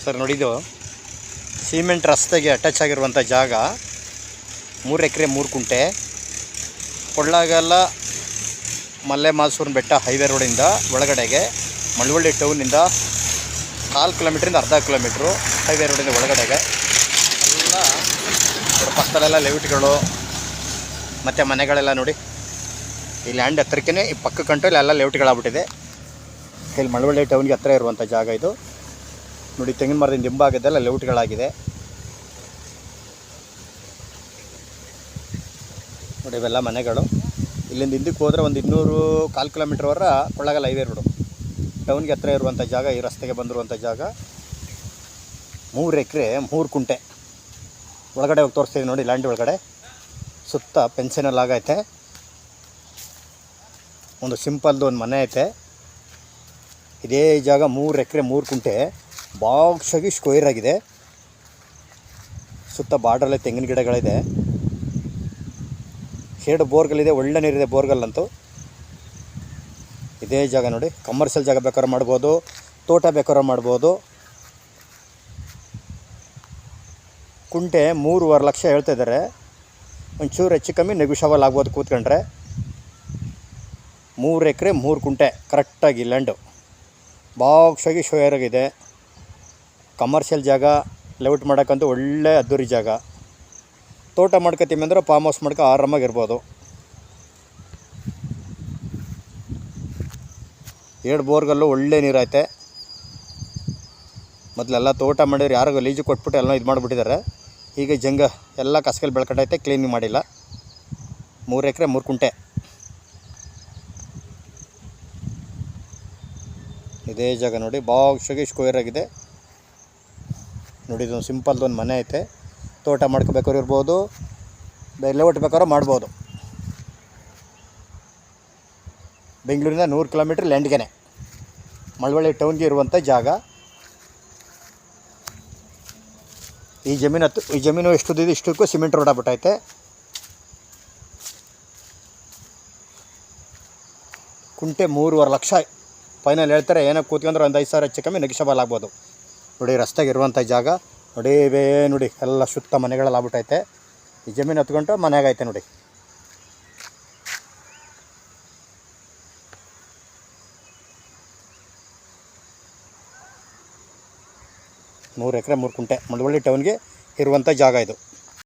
Sir ನೋಡಿದ್ದು cement ರಸ್ತೆಗೆ attach ಆಗಿರುವಂಥ ಜಾಗ 3 ಎಕರೆ 3 ಕುಂಟೆ. ಕೊಳ್ಳಾಗಲ್ಲ ಮಲ್ಲೆ ಮಾಲ್ಸೂರು ಬೆಟ್ಟ ಹೈವೇ ರೋಡಿಂದ ಒಳಗಡೆಗೆ ಮಳವಳ್ಳಿ ಟೌನಿಂದ 4 ಕಿಲೋಮೀಟ್ರಿಂದ ಅರ್ಧ ಕಿಲೋಮೀಟ್ರು ಹೈವೇ ರೋಡಿಂದ ಒಳಗಡೆಗೆ ಎಲ್ಲ ಪಕ್ಕದಲ್ಲೆಲ್ಲ ಲೆವಿಟ್ಗಳು ಮತ್ತು ಮನೆಗಳೆಲ್ಲ ನೋಡಿ. ಈ ಲ್ಯಾಂಡ್ ಹತ್ರಕ್ಕೇ ಈ ಪಕ್ಕ ಕಂಟ್ರಲ್ಲಿ ಎಲ್ಲ ಲೆವಿಟ್ಗಳಾಗ್ಬಿಟ್ಟಿದೆ. ಇಲ್ಲಿ ಮಳವಳ್ಳಿ ಟೌನ್ಗೆ ಹತ್ತಿರ ಇರುವಂಥ ಜಾಗ ಇದು ನೋಡಿ. ತೆಂಗಿನ ಮರದಿಂದ ಹಿಂಭಾಗದೆಲ್ಲ ಲೆಔಟ್ಗಳಾಗಿದೆ ನೋಡಿ. ಇವೆಲ್ಲ ಮನೆಗಳು. ಇಲ್ಲಿಂದ ಹಿಂದಕ್ಕೆ ಹೋದರೆ ಒಂದು 200-4 ಕಿಲೋಮೀಟ್ರ್ವರ ಕೊಳ್ಳಾಗಲ್ಲ ಹೈವೇ ರೋಡು ಟೌನ್ಗೆ ಹತ್ತಿರ ಇರುವಂಥ ಜಾಗ. ಈ ರಸ್ತೆಗೆ ಬಂದಿರುವಂಥ ಜಾಗ 3 ಎಕರೆ 3 ಕುಂಟೆ. ಒಳಗಡೆ ಹೋಗಿ ತೋರಿಸ್ತೀವಿ ನೋಡಿ. ಲ್ಯಾಂಡ್ ಒಳಗಡೆ ಸುತ್ತ ಪೆನ್ಷನಲ್ಲಿ ಆಗೈತೆ. ಒಂದು ಸಿಂಪಲ್ದು ಒಂದು ಮನೆ ಐತೆ. ಇದೇ ಜಾಗ 3 ಎಕರೆ 3 ಕುಂಟೆ ಬಾಕ್ಸಾಗಿ ಸ್ಕ್ವೇರ್ ಆಗಿದೆ. ಸುತ್ತ ಬಾರ್ಡ್ರಲ್ಲೇ ತೆಂಗಿನ ಗಿಡಗಳಿದೆ. 2 ಬೋರ್ಗಳಿದೆ. ಒಳ್ಳೆ ನೀರಿದೆ ಬೋರ್ಗಲ್ಲಂತೂ. ಇದೇ ಜಾಗ ನೋಡಿ. ಕಮರ್ಷಿಯಲ್ ಜಾಗ ಬೇಕಾದ್ರೆ ಮಾಡ್ಬೋದು, ತೋಟ ಬೇಕಾದ್ರೆ ಮಾಡ್ಬೋದು. ಕುಂಟೆ 3.5 ಲಕ್ಷ ಹೇಳ್ತಾಯಿದ್ದಾರೆ. ಒಂಚೂರು ಹೆಚ್ಚು ಕಮ್ಮಿ ನೆಗೋಷಿಯಬಲ್ ಆಗ್ಬೋದು ಕೂತ್ಕೊಂಡ್ರೆ. 3 ಎಕರೆ 3 ಕುಂಟೆ ಕರೆಕ್ಟಾಗಿ ಲ್ಯಾಂಡು ಬಾಕ್ಸಾಗಿ ಶೋಯರ್ ಆಗಿದೆ. ಕಮರ್ಷಿಯಲ್ ಜಾಗ ಲೆಔಟ್ ಮಾಡೋಕ್ಕಂತೂ ಒಳ್ಳೆ ಅದ್ದೂರಿ ಜಾಗ. ತೋಟ ಮಾಡ್ಕೊತೀವಿ ಅಂದರೆ ಫಾರ್ಮ್ ಹೌಸ್ ಮಾಡ್ಕೊ ಆರಾಮಾಗಿರ್ಬೋದು. 2 ಬೋರ್ಗಲ್ಲು ಒಳ್ಳೆ ನೀರೈತೆ. ಮೊದಲೆಲ್ಲ ತೋಟ ಮಾಡಿದ್ರೆ ಯಾರಿಗೂ ಲೀಜು ಕೊಟ್ಬಿಟ್ಟು ಎಲ್ಲ ಇದು ಮಾಡಿಬಿಟ್ಟಿದ್ದಾರೆ. ಈಗ ಜಂಗ ಎಲ್ಲ ಕಸಕಲ್ಲಿ ಬೆಳ್ಕೊಂಡೈತೆ, ಕ್ಲೀನಿಂಗ್ ಮಾಡಿಲ್ಲ. 3 ಎಕರೆ 3 ಕುಂಟೆ. ಇದೇ ಜಾಗ ನೋಡಿ. ಬಾಕ್ಸಾಗಿ ಸ್ಕ್ವೇರ್ ಆಗಿದೆ ನೋಡಿ. ಇದೊಂದು ಸಿಂಪಲ್ದು ಒಂದು ಮನೆ ಐತೆ. ತೋಟ ಮಾಡ್ಕೋಬೇಕಾದ್ರು ಇರ್ಬೋದು, ಲೇಔಟ್ ಬೇಕಾದ್ರೂ ಮಾಡ್ಬೋದು. ಬೆಂಗಳೂರಿಂದ 100 ಕಿಲೋಮೀಟ್ರ್ ಲ್ಯಾಂಡ್ಗೆ ಮಳವಳ್ಳಿ ಟೌನ್ಗೆ ಇರುವಂಥ ಜಾಗ. ಈ ಜಮೀನು ಎಷ್ಟುದಿದೆ ಇಷ್ಟಕ್ಕೂ ಸಿಮೆಂಟ್ ರೋಡ್ ಆಗ್ಬಿಟ್ಟೈತೆ. ಕುಂಟೆ 3.5 ಲಕ್ಷ ಫೈನಲ್ ಹೇಳ್ತಾರೆ. ಏನೋ ಕೂತ್ಕೊಂಡ್ರೆ ಒಂದು 5,000 ಹೆಚ್ಚು ಕಮ್ಮಿ ನೆಗೋಷಿಯಬಲ್ ಆಗ್ಬೋದು ನೋಡಿ. ರಸ್ತೆಗೆ ಇರುವಂಥ ಜಾಗ ನೋಡಿ. ನೋಡಿ ಎಲ್ಲ ಸುತ್ತ ಮನೆಗಳೆಲ್ಲ ಆಗ್ಬಿಟ್ಟೈತೆ. ಈ ಜಮೀನು ಹತ್ಕೊಂಡು ಮನೆಯಾಗೈತೆ ನೋಡಿ. 3 ಎಕರೆ 3 ಕುಂಟೆ ಮಳವಳ್ಳಿ ಟೌನ್ಗೆ ಇರುವಂಥ ಜಾಗ ಇದು.